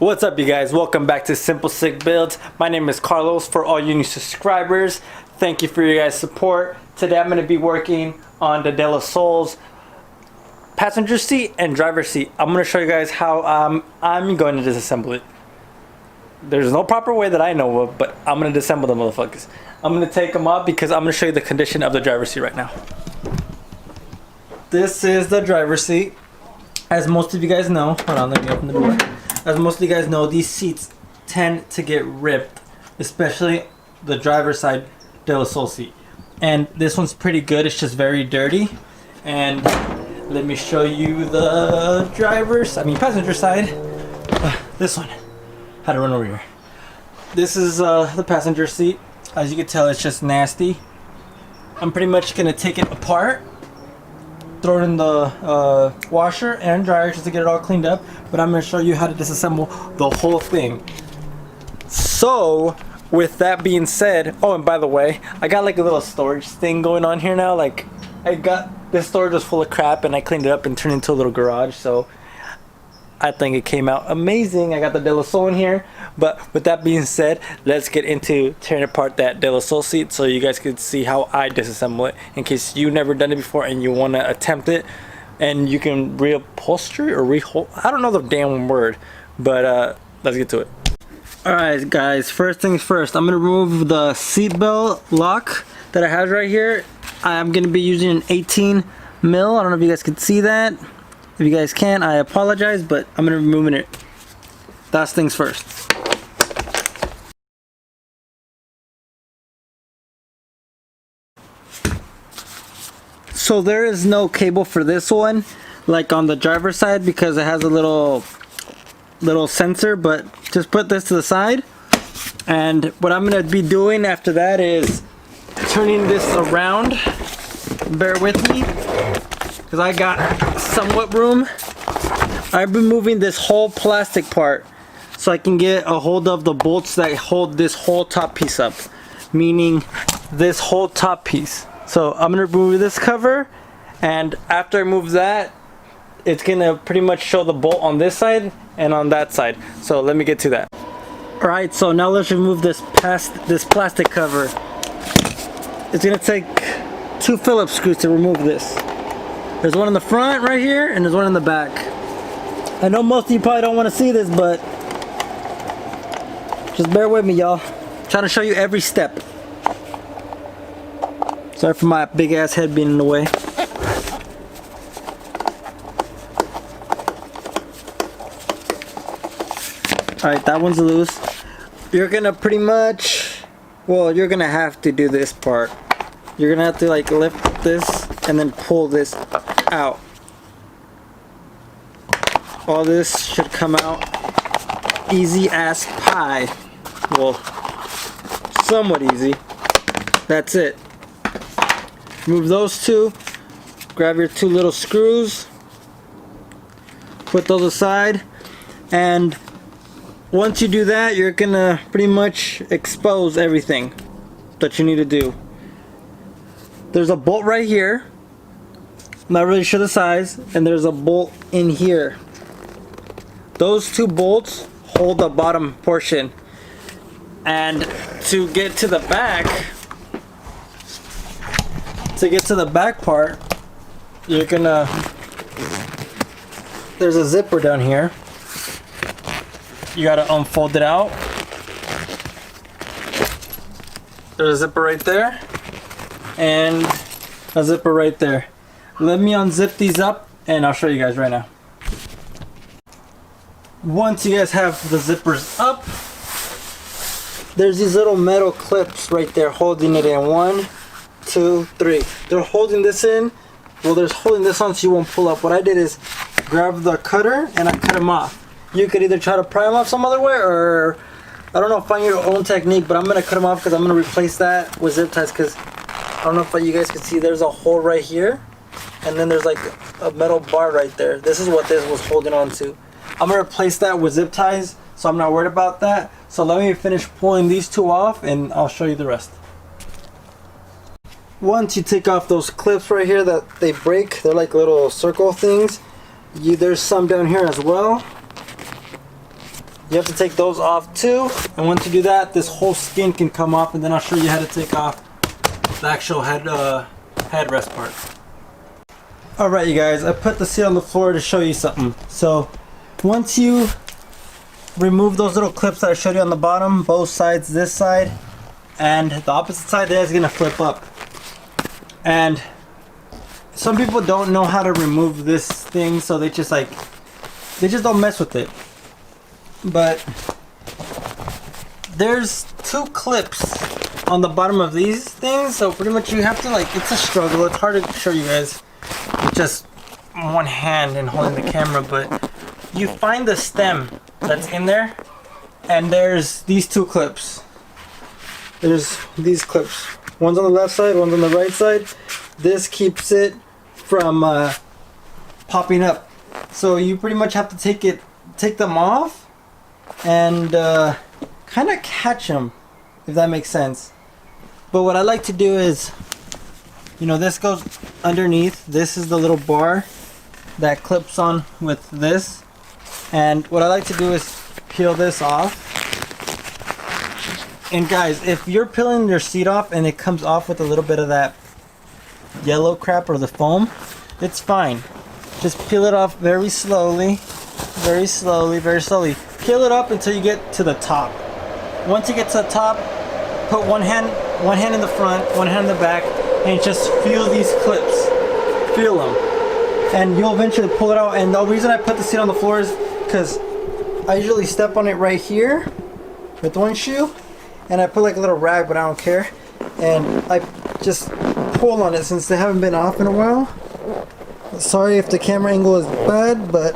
What's up, you guys? Welcome back to SimpleSickBuilds. My name is Carlos. For all you new subscribers, thank you for your guys' support. Today I'm going to be working on the De La Soul's passenger seat and driver's seat. I'm going to show you guys how I'm going to disassemble it. There's no proper way that I know of, but I'm going to disassemble the motherfuckers. I'm going to take them off because I'm going to show you the condition of the driver's seat right now. This is the driver's seat. As most of you guys know, hold on, let me open the door. As most of you guys know, these seats tend to get ripped, especially the driver's side De La Soul seat. And this one's pretty good, it's just very dirty. And let me show you the passenger side. This one, had to run over here. This is the passenger seat. As you can tell, it's just nasty. I'm pretty much gonna take it apart, throw it in the washer and dryer just to get it all cleaned up, but I'm going to show you how to disassemble the whole thing. So with that being said, oh, and by the way, I got like a little storage thing going on here now. Like, this storage was full of crap and I cleaned it up and turned it into a little garage, so I think it came out amazing. I got the De La Soul in here. But with that being said, let's get into tearing apart that De La Soul seat so you guys can see how I disassemble it, in case you've never done it before and you want to attempt it. And you can reupholster or rehold, I don't know the damn word, but let's get to it. Alright guys, first things first, I'm going to remove the seatbelt lock that I have right here. I'm going to be using an 18 mil. I don't know if you guys can see that. If you guys can, I apologize, but I'm going to be removing it. That's things first. So there is no cable for this one, like on the driver's side, because it has a little sensor, but just put this to the side. And what I'm going to be doing after that is turning this around. Bear with me, because I got somewhat room. I've been moving this whole plastic part so I can get a hold of the bolts that hold this whole top piece up, meaning this whole top piece. So I'm gonna remove this cover, and after I move that, it's gonna pretty much show the bolt on this side and on that side. So let me get to that. Alright, so now let's remove this plastic cover. It's gonna take 2 Phillips screws to remove this. There's one in the front right here, and there's one in the back. I know most of you probably don't want to see this, but just bear with me, y'all. I'm trying to show you every step. Sorry for my big ass head being in the way. Alright, that one's loose. You're gonna pretty much, well, you're gonna have to do this part. You're gonna have to like lift this and then pull this out. All this should come out easy as pie. Well, somewhat easy. That's it. Move those two. Grab your 2 little screws. Put those aside. And once you do that, you're gonna pretty much expose everything that you need to do. There's a bolt right here. I'm not really sure the size. And there's a bolt in here. Those 2 bolts hold the bottom portion. And to get to the back, part, you're gonna, there's a zipper down here. You gotta unfold it out. There's a zipper right there. And a zipper right there. Let me unzip these up and I'll show you guys right now. Once you guys have the zippers up, there's these little metal clips right there holding it in. 1, 2, 3. They're holding this in. Well, they're holding this on so you won't pull up. What I did is grab the cutter and I cut them off. You could either try to pry them off some other way, or I don't know, find your own technique, but I'm going to cut them off because I'm going to replace that with zip ties, because I don't know if you guys can see, there's a hole right here, and then there's like a metal bar right there. This is what this was holding on to. I'm going to replace that with zip ties, so I'm not worried about that. So let me finish pulling these 2 off and I'll show you the rest. Once you take off those clips right here that they break, they're like little circle things. There's some down here as well. you have to take those off too. And once you do that, this whole skin can come off, and then I'll show you how to take off the actual headrest part. Alright you guys, I put the seat on the floor to show you something. So once you remove those little clips that I showed you on the bottom, both sides, this side and the opposite side, there is going to flip up. And some people don't know how to remove this thing, so they just don't mess with it. But there's 2 clips on the bottom of these things, so pretty much you have to it's a struggle. It's hard to show you guys with just one hand and holding the camera, but you find the stem that's in there, and there's these 2 clips. There's these clips. One's on the left side, one's on the right side. This keeps it from popping up. So you pretty much have to take them off and kind of catch them, if that makes sense. But what I like to do is, this goes underneath. This is the little bar that clips on with this. And what I like to do is peel this off. And guys, if you're peeling your seat off and it comes off with a little bit of that yellow crap or the foam, it's fine. Just peel it off very slowly, very slowly, very slowly. Peel it up until you get to the top. Once you get to the top, put one hand in the front, one hand in the back, and just feel these clips. Feel them. And you'll eventually pull it out. And the reason I put the seat on the floor is because I usually step on it right here with one shoe, and I put a little rag, but I don't care, and I just pull on it since they haven't been off in a while. Sorry if the camera angle is bad, but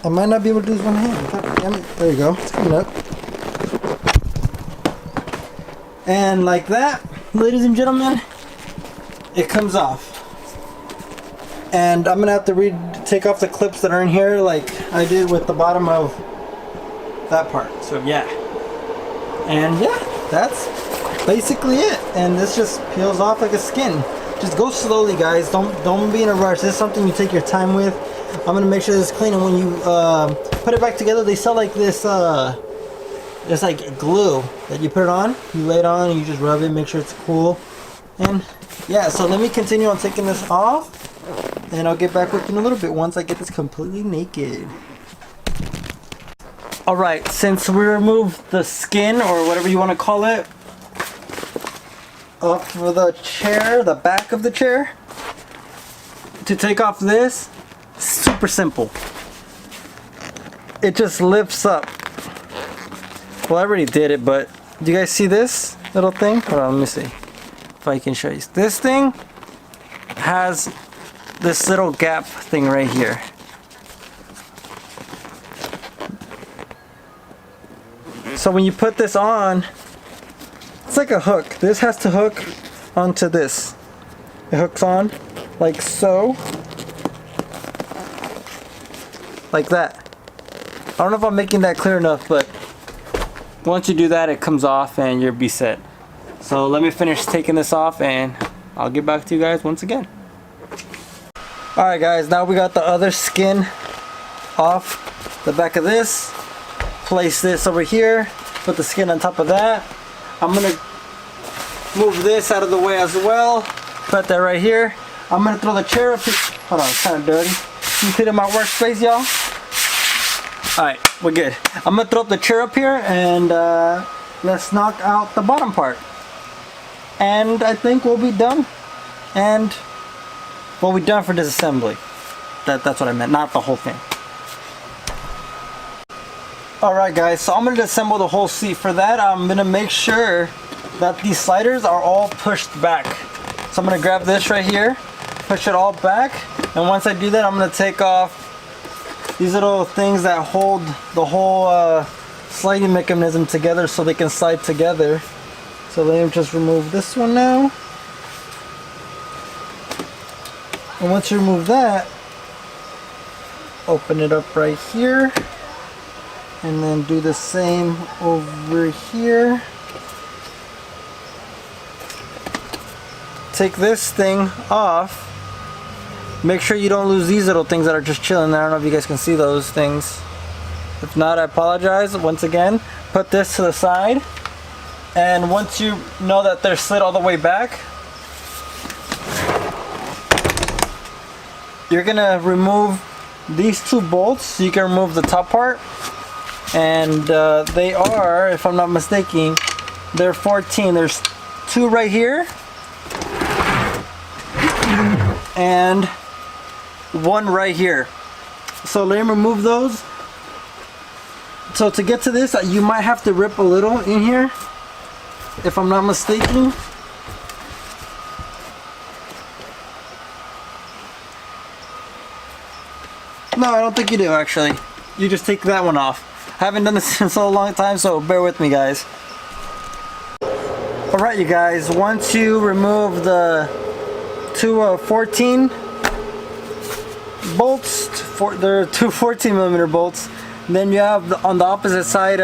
I might not be able to do this one hand. God damn it. There you go, it's coming up. And like that, ladies and gentlemen, it comes off. And I'm gonna have to take off the clips that are in here like I did with the bottom of that part. So yeah. And yeah, that's basically it. And this just peels off like a skin. Just go slowly, guys. Don't be in a rush. This is something you take your time with. I'm gonna make sure this is clean, and when you put it back together, they sell like this there's like glue that you put it on. You lay it on and you just rub it, make sure it's cool. And yeah, so let me continue on taking this off, and I'll get back with you in a little bit once I get this completely naked. Alright, since we removed the skin, or whatever you want to call it, off of the chair, the back of the chair, to take off this, super simple. It just lifts up. Well, I already did it, but do you guys see this little thing? Hold on, let me see if I can show you. This thing has this little gap thing right here. So when you put this on, it's like a hook. This has to hook onto this. It hooks on like so. Like that. I don't know if I'm making that clear enough, but once you do that, it comes off and you'll be set. So let me finish taking this off and I'll get back to you guys once again. Alright guys, now we got the other skin off the back of this. Place this over here, put the skin on top of that. I'm gonna move this out of the way as well. Put that right here. I'm gonna throw the chair up here. Hold on, it's kind of dirty. You clean my workspace, y'all? Alright, we're good. I'm gonna throw up the chair up here and let's knock out the bottom part. And I think we'll be done. And well, we're done for disassembly. That's what I meant, not the whole thing. Alright guys, so I'm going to disassemble the whole seat. For that, I'm going to make sure that these sliders are all pushed back. So I'm going to grab this right here, push it all back, and once I do that, I'm going to take off these little things that hold the whole sliding mechanism together so they can slide together. So let me just remove this one now. And once you remove that, open it up right here. And then do the same over here. Take this thing off. Make sure you don't lose these little things that are just chilling there. I don't know if you guys can see those things. If not, I apologize. Once again, put this to the side, and once you know that they're slid all the way back, you're gonna remove these 2 bolts so you can remove the top part. And they are, if I'm not mistaken, they're 14. There's 2 right here and 1 right here. So let me remove those. So to get to this, you might have to rip a little in here, if I'm not mistaken. No, I don't think you do actually. You just take that one off. I haven't done this in so long time, so bear with me, guys. Alright, you guys, once you remove the 2 14 bolts, there are 2 14mm bolts, then you have on the opposite side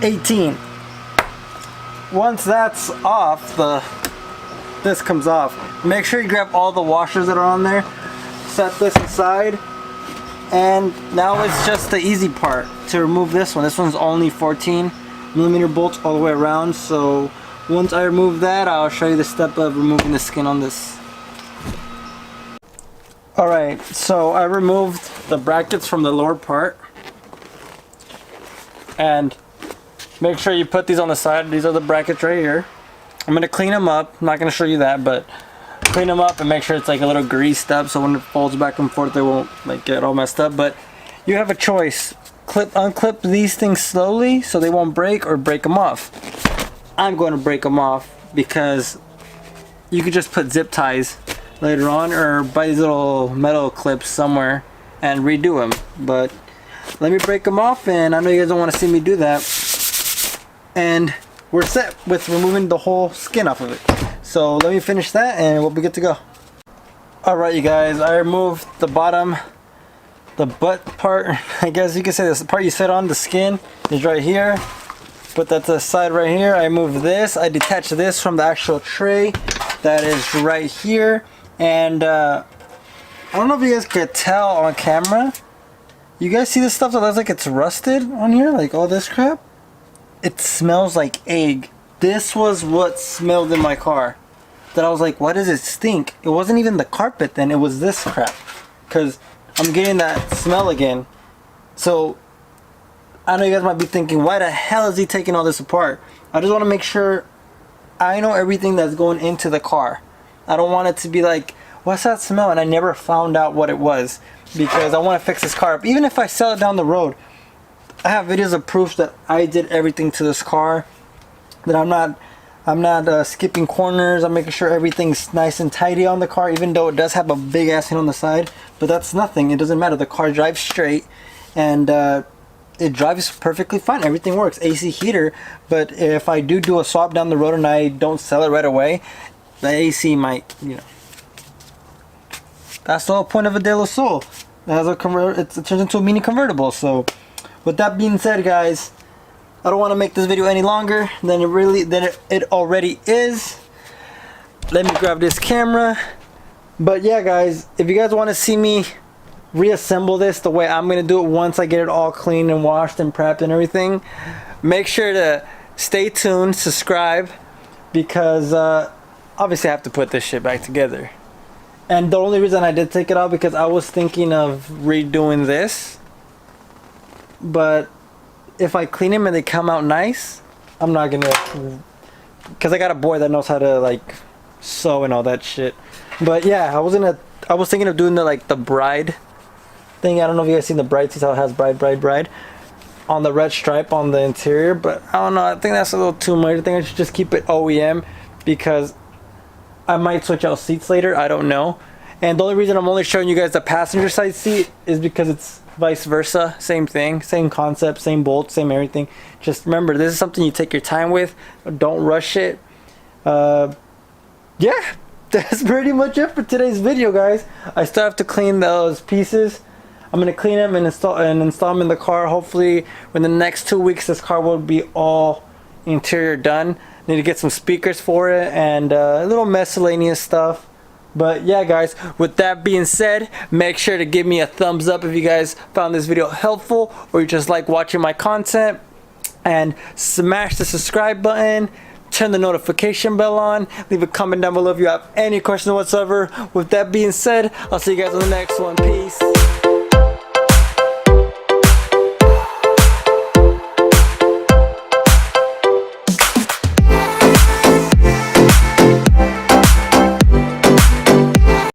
18. Once that's off, this comes off. Make sure you grab all the washers that are on there, set this aside, and now it's just the easy part to remove this one. This one's only 14mm bolts all the way around, so once I remove that, I'll show you the step of removing the skin on this. Alright, so I removed the brackets from the lower part, and make sure you put these on the side. These are the brackets right here. I'm going to clean them up. I'm not going to show you that, but clean them up and make sure it's like a little greased up, so when it folds back and forth they won't like get all messed up. But you have a choice. Unclip these things slowly so they won't break, or break them off. I'm going to break them off because you could just put zip ties later on, or buy these little metal clips somewhere and redo them. But let me break them off, and I know you guys don't want to see me do that. And we're set with removing the whole skin off of it. So let me finish that and we'll be good to go. Alright, you guys, I removed the bottom, the butt part, I guess you could say this, the part you sit on, the skin is right here. Put that to the side right here. I moved this, I detached this from the actual tray that is right here. And I don't know if you guys could tell on camera. You guys see this stuff that looks like it's rusted on here? Like all this crap? It smells like egg. This was what smelled in my car. That I was like, why does it stink? It wasn't even the carpet then, it was this crap. Because I'm getting that smell again. So, I know you guys might be thinking, why the hell is he taking all this apart? I just want to make sure I know everything that's going into the car. I don't want it to be like, what's that smell? And I never found out what it was. Because I want to fix this car up. Even if I sell it down the road, I have videos of proof that I did everything to this car. That I'm not skipping corners. I'm making sure everything's nice and tidy on the car, even though it does have a big ass hit on the side. But that's nothing. It doesn't matter. The car drives straight, and it drives perfectly fine. Everything works. AC heater. But if I do a swap down the road and I don't sell it right away, the AC might, you know. That's the whole point of a De La Soul. It has a it turns into a mini convertible. So, with that being said, guys, I don't want to make this video any longer than it already is. Let me grab this camera. But yeah, guys, if you guys want to see me reassemble this the way I'm going to do it once I get it all cleaned and washed and prepped and everything, make sure to stay tuned, subscribe, because obviously I have to put this shit back together. And the only reason I did take it out because I was thinking of redoing this, but if I clean them and they come out nice, I'm not gonna, because I got a boy that knows how to like sew and all that shit. But yeah, I was thinking of doing the bride thing. I don't know if you guys seen the bride seats, how it has bride on the red stripe on the interior, but I don't know, I think that's a little too much. I think I should just keep it OEM because I might switch out seats later, I don't know. And the only reason I'm only showing you guys the passenger side seat is because it's vice versa, same thing, same concept, same bolt, same everything. Just remember, this is something you take your time with, don't rush it. Yeah, that's pretty much it for today's video, guys. I still have to clean those pieces. I'm gonna clean them and install them in the car. Hopefully within the next 2 weeks this car will be all interior done. Need to get some speakers for it and a little miscellaneous stuff. But yeah, guys, with that being said, make sure to give me a thumbs up if you guys found this video helpful, or you just like watching my content, and smash the subscribe button, turn the notification bell on, leave a comment down below if you have any questions whatsoever. With that being said, I'll see you guys on the next one. Peace.